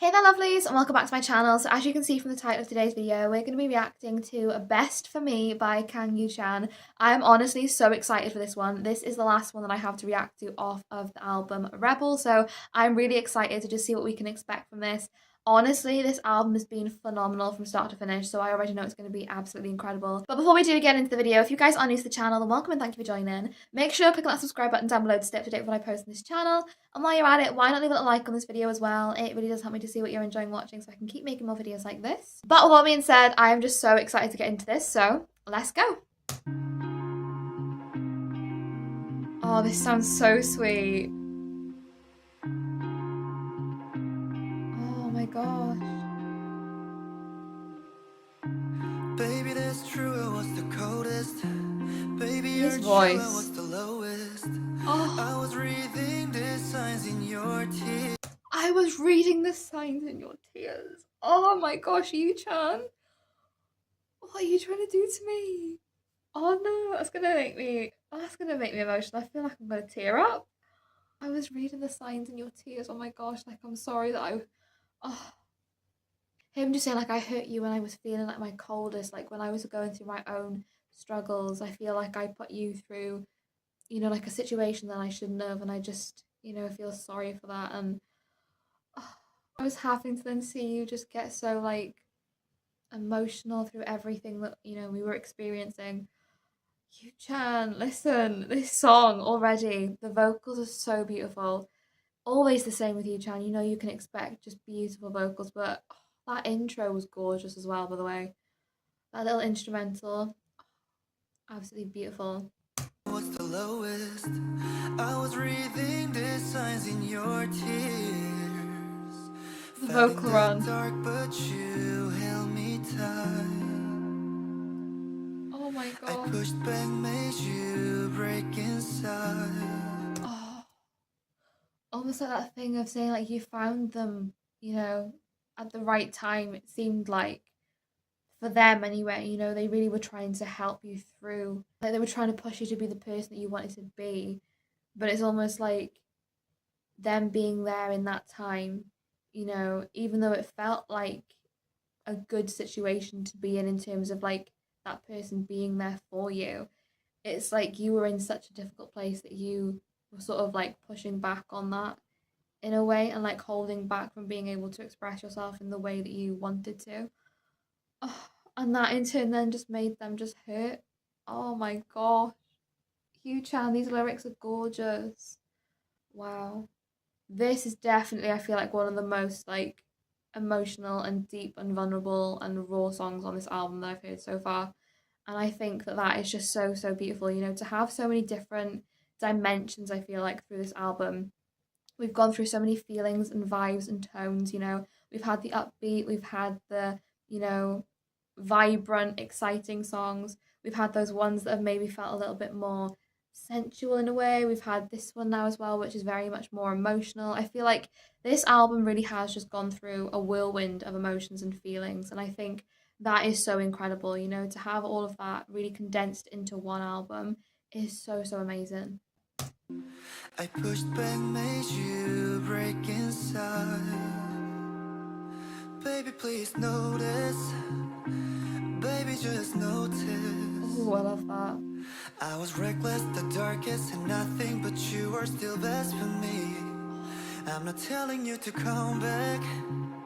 Hey there lovelies and welcome back to my channel. So as you can see from the title of today's video, we're going to be reacting to a Best For Me by Kang Yuchan. I'm honestly so excited for this one. This is the last one that I have to react to off of the album Rebel, so I'm really excited to just see what we can expect from this. Honestly, this album has been phenomenal from start to finish, so I already know it's going to be absolutely incredible. But before we do get into the video, if you guys are new to the channel, then welcome and thank you for joining. Make sure to click on that subscribe button down below to stay up to date with what I post on this channel. And while you're at it, why not leave a little like on this video as well? It really does help me to see what you're enjoying watching so I can keep making more videos like this. But with all that being said, I am just so excited to get into this, so let's go. Oh, this sounds so sweet. Oh my gosh. Baby, that's true, I was the coldest. Baby, His your voice. I was the lowest. Oh. I was reading the signs in your tears. I was reading the signs in your tears. Oh my gosh, Yuchan. What are you trying to do to me? Oh no, that's gonna make me emotional. I feel like I'm gonna tear up. I was reading the signs in your tears. Oh my gosh, like I'm sorry that oh. Him just saying like I hurt you when I was feeling like my coldest, like when I was going through my own struggles. I feel like I put you through, like a situation that I shouldn't have, and I just, feel sorry for that. And oh, I was having to then see you just get so like emotional through everything that, we were experiencing. Yuchan, listen, this song already, the vocals are so beautiful. Always the same with Yuchan, you can expect just beautiful vocals, but that intro was gorgeous as well, by the way. That little instrumental, absolutely beautiful. Was the lowest. I was reading the signs in your tears. The Fell in vocal the run. dark, but you held me tight. Oh my I god. pushed back, made you break inside. Oh, almost like that thing of saying like you found them, at the right time. It seemed like for them anyway, they really were trying to help you through. Like they were trying to push you to be the person that you wanted to be. But it's almost like them being there in that time, even though it felt like a good situation to be in terms of like that person being there for you, it's like you were in such a difficult place that you were sort of like pushing back on that in a way, and like holding back from being able to express yourself in the way that you wanted to. Oh, and that in turn then just made them just hurt. Oh my gosh. Hugh Chan, these lyrics are gorgeous. Wow. This is definitely, I feel like, one of the most like emotional and deep and vulnerable and raw songs on this album that I've heard so far. And I think that that is just so, so beautiful, to have so many different dimensions, I feel like, through this album. We've gone through so many feelings and vibes and tones, We've had the upbeat, we've had the, vibrant, exciting songs. We've had those ones that have maybe felt a little bit more sensual in a way. We've had this one now as well, which is very much more emotional. I feel like this album really has just gone through a whirlwind of emotions and feelings, and I think that is so incredible, to have all of that really condensed into one album is so, so amazing. I pushed back, made you break inside. Baby, please notice. Baby, just notice. Oh, I love that. I was reckless, the darkest, and nothing but you are still best for me. I'm not telling you to come back.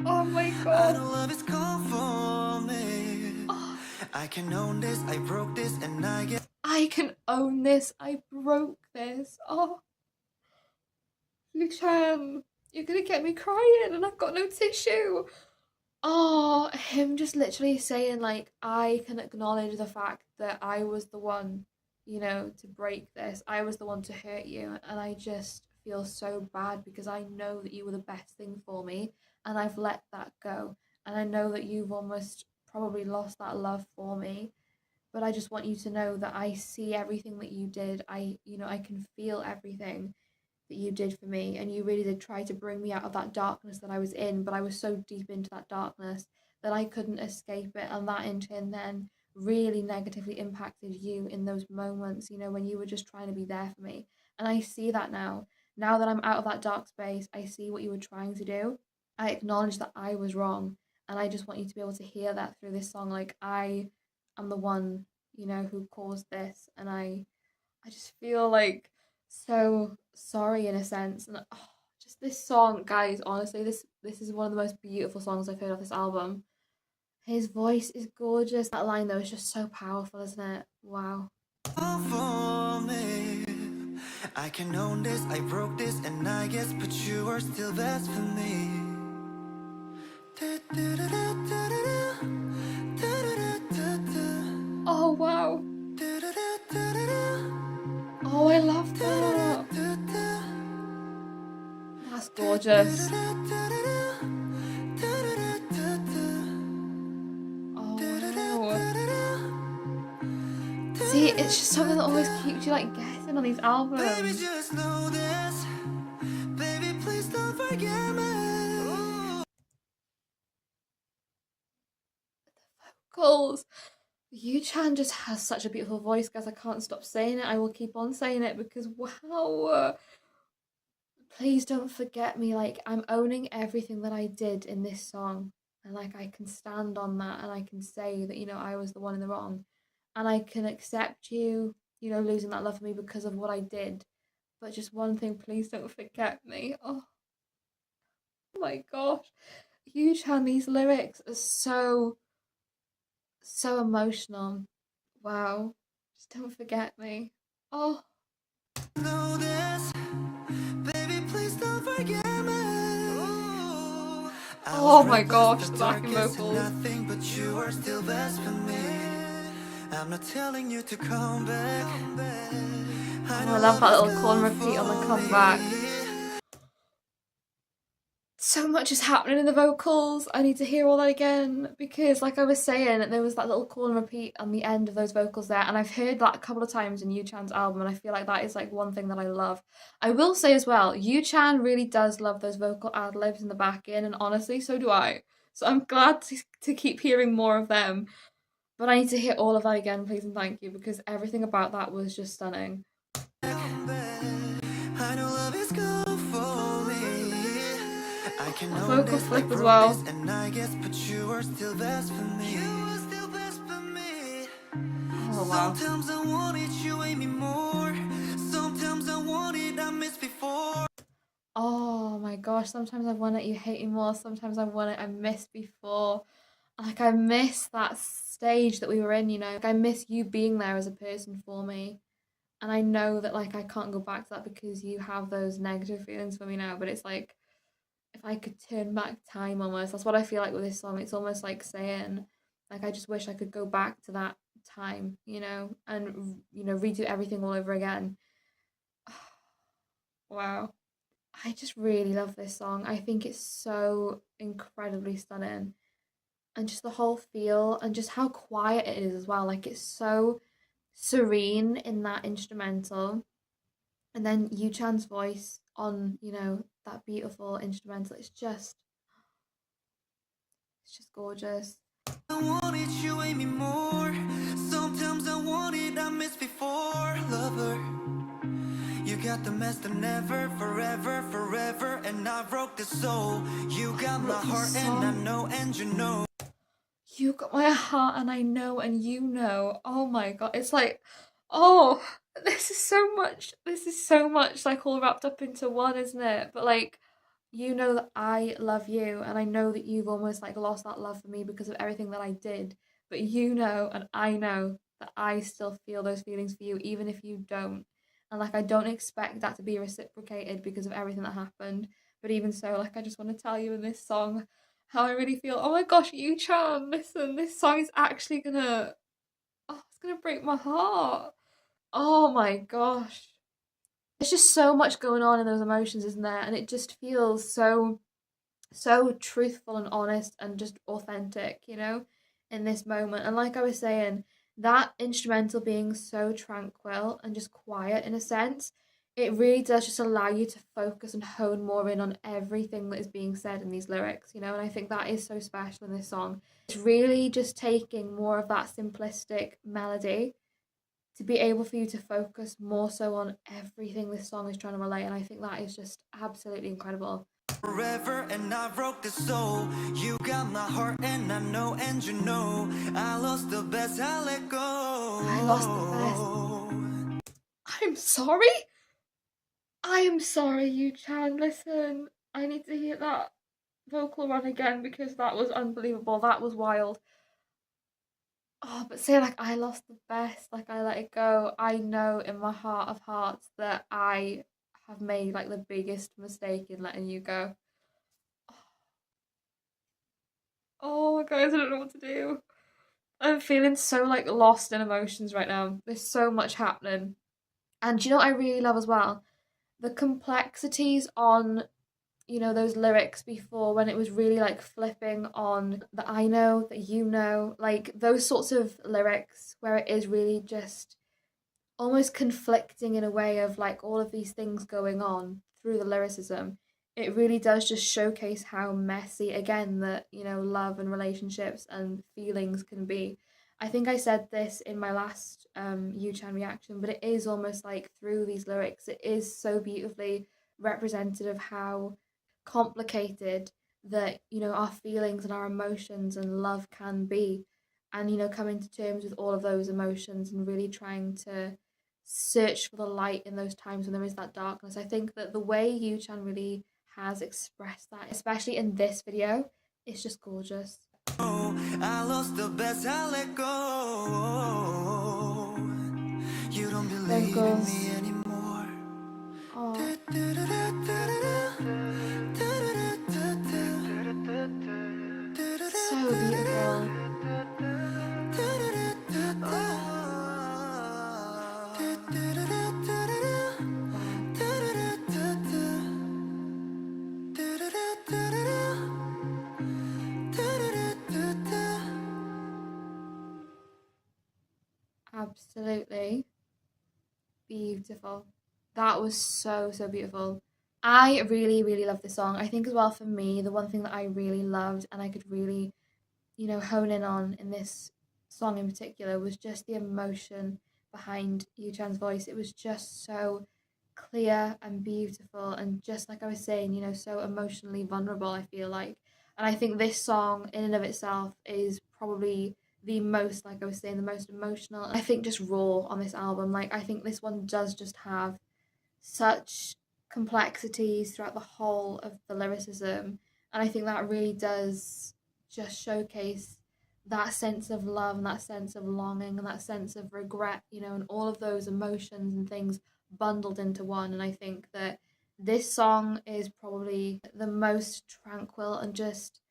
Oh my I god. know love is called for me. Oh, I can own this, I broke this, and I get. I can own this. I broke this. Oh, Yuchan, you're gonna get me crying and I've got no tissue. Oh, him just literally saying like, I can acknowledge the fact that I was the one, to break this. I was the one to hurt you, and I just feel so bad because I know that you were the best thing for me, and I've let that go. And I know that you've almost probably lost that love for me, but I just want you to know that I see everything that you did. I can feel everything that you did for me, and you really did try to bring me out of that darkness that I was in, but I was so deep into that darkness that I couldn't escape it, and that in turn then really negatively impacted you in those moments, when you were just trying to be there for me. And I see that now. Now that I'm out of that dark space, I see what you were trying to do, I acknowledge that I was wrong, and I just want you to be able to hear that through this song. Like I am the one, who caused this, and I just feel like so sorry in a sense. And just this song, guys, honestly, this is one of the most beautiful songs I've heard off this album. His voice is gorgeous. That line though is just so powerful, isn't it? Wow. For me, I can own this, I broke this, and I guess, but you are still best for me. Oh wow. Oh, I love that. That's gorgeous. Oh wow. See, it's just something that always keeps you like guessing on these Baby, albums. just know this. Baby, please don't forget me. Vocals. Yuchan just has such a beautiful voice, guys. I can't stop saying it. I will keep on saying it because wow. Please don't forget me. Like, I'm owning everything that I did in this song. And like, I can stand on that and I can say that, I was the one in the wrong. And I can accept you, losing that love for me because of what I did. But just one thing, please don't forget me. Oh my gosh. Yuchan, these lyrics are so, so emotional. Wow. Just don't forget me. Oh, Know this. Baby, please don't forget me. Ooh, I was oh my reckless, gosh, the the backing darkest, and vocals. nothing but you are still best for me. I'm not telling you to come back. I Oh, know I love love that is little call and good repeat on the for comeback. me. So much is happening in the vocals. I need to hear all that again because, like I was saying, there was that little call and repeat on the end of those vocals there, and I've heard that a couple of times in Yu-chan's album, and I feel like that is like one thing that I love. I will say as well, Yu-chan really does love those vocal ad libs in the back end, and honestly, so do I. So I'm glad to keep hearing more of them. But I need to hear all of that again, please and thank you, because everything about that was just stunning. I know love is good for me. I can That own vocal this, I flip as broke this, well. and I guess, but you are still best for me. You are still best for me. Oh wow. Sometimes I want it, you hate me more. Sometimes I want it, I miss before. Oh my gosh, sometimes I want it, you hate me more. Sometimes I want it, I missed before. Like, I miss that stage that we were in, Like, I miss you being there as a person for me. And I know that, like, I can't go back to that because you have those negative feelings for me now. But it's like, if I could turn back time almost, that's what I feel like with this song. It's almost like saying, like, I just wish I could go back to that time, and, redo everything all over again. Wow. I just really love this song. I think it's so incredibly stunning. And just the whole feel and just how quiet it is as well. Like it's so serene in that instrumental. And then Yu Chan's voice on, that beautiful instrumental. It's just gorgeous. I want it, you hate me more. Sometimes I want it, I miss before. Lover, you got the best of never, forever, forever. And I broke the soul. You I got my wrote this heart, and I song. know, and you know. You got my heart and I know and you know. Oh my god. It's like, oh, this is so much like all wrapped up into one, isn't it? But like, you know that I love you and I know that you've almost like lost that love for me because of everything that I did. But you know and I know that I still feel those feelings for you even if you don't. And like I don't expect that to be reciprocated because of everything that happened. But even so, like I just want to tell you in this song how I really feel. Oh my gosh, Yuchan, listen, this song is actually it's gonna break my heart. Oh my gosh. There's just so much going on in those emotions, isn't there? And it just feels so truthful and honest and just authentic, in this moment. And like I was saying, that instrumental being so tranquil and just quiet in a sense, it really does just allow you to focus and hone more in on everything that is being said in these lyrics, and I think that is so special in this song. It's really just taking more of that simplistic melody to be able for you to focus more so on everything this song is trying to relay, and I think that is just absolutely incredible. forever, and I broke the soul. You got my heart, and I know, and you know, I lost the best, I let go. I lost the best. I'm sorry? I am sorry, Yuchan. Listen, I need to hear that vocal run again because that was unbelievable. That was wild. Oh, but say like I lost the best, like I let it go. I know in my heart of hearts that I have made like the biggest mistake in letting you go. Oh, guys, I don't know what to do. I'm feeling so like lost in emotions right now. There's so much happening. And do you know what I really love as well? The complexities on, you know, those lyrics before when it was really like flipping on the I know, that you know, like those sorts of lyrics where it is really just almost conflicting in a way of like all of these things going on through the lyricism. It really does just showcase how messy again that, you know, love and relationships and feelings can be. I think I said this in my last Yuchan reaction, but it is almost like through these lyrics it is so beautifully representative of how complicated that, you know, our feelings and our emotions and love can be, and, you know, coming to terms with all of those emotions and really trying to search for the light in those times when there is that darkness. I think that the way Yu-chan really has expressed that, especially in this video, is just gorgeous. I lost the best, I let go. You don't believe in me Vocals. anymore. Oh, so beautiful. Wow. Absolutely beautiful. That was so, so beautiful. I really, really love this song. I think as well for me, the one thing that I really loved and I could really, you know, hone in on in this song in particular was just the emotion behind Yu-chan's voice. It was just so clear and beautiful and just like I was saying, you know, so emotionally vulnerable, I feel like. And I think this song in and of itself is probably the most, like I was saying, the most emotional. I think just raw on this album. Like I think this one does just have such complexities throughout the whole of the lyricism, and I think that really does just showcase that sense of love and that sense of longing and that sense of regret, you know, and all of those emotions and things bundled into one. And I think that this song is probably the most tranquil and just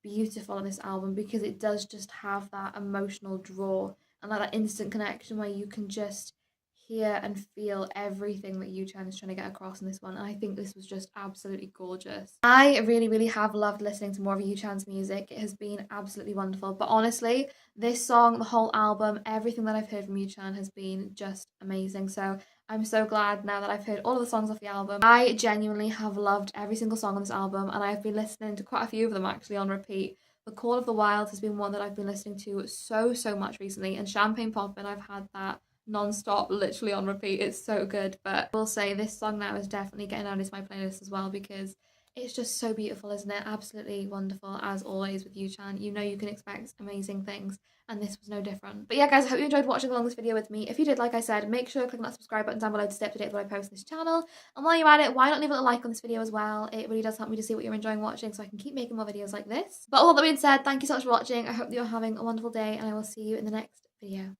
beautiful on this album because it does just have that emotional draw and like that instant connection where you can just hear and feel everything that Yuchan is trying to get across in this one. And I think this was just absolutely gorgeous. I really, really have loved listening to more of Yuchan's music. It has been absolutely wonderful. But honestly, this song, the whole album, everything that I've heard from Yuchan has been just amazing. So I'm so glad now that I've heard all of the songs off the album. I genuinely have loved every single song on this album, and I've been listening to quite a few of them actually on repeat. The Call of the Wild has been one that I've been listening to so, so much recently, and Champagne Poppin', I've had that non-stop, literally on repeat. It's so good. But I will say this song now is definitely getting added to my playlist as well because it's just so beautiful, isn't it? Absolutely wonderful, as always with Yuchan. You know you can expect amazing things, and this was no different. But yeah, guys, I hope you enjoyed watching along this video with me. If you did, like I said, make sure to click on that subscribe button down below to stay up to date with what I post on this channel. And while you're at it, why not leave a little like on this video as well? It really does help me to see what you're enjoying watching so I can keep making more videos like this. But all that being said, thank you so much for watching. I hope that you're having a wonderful day, and I will see you in the next video.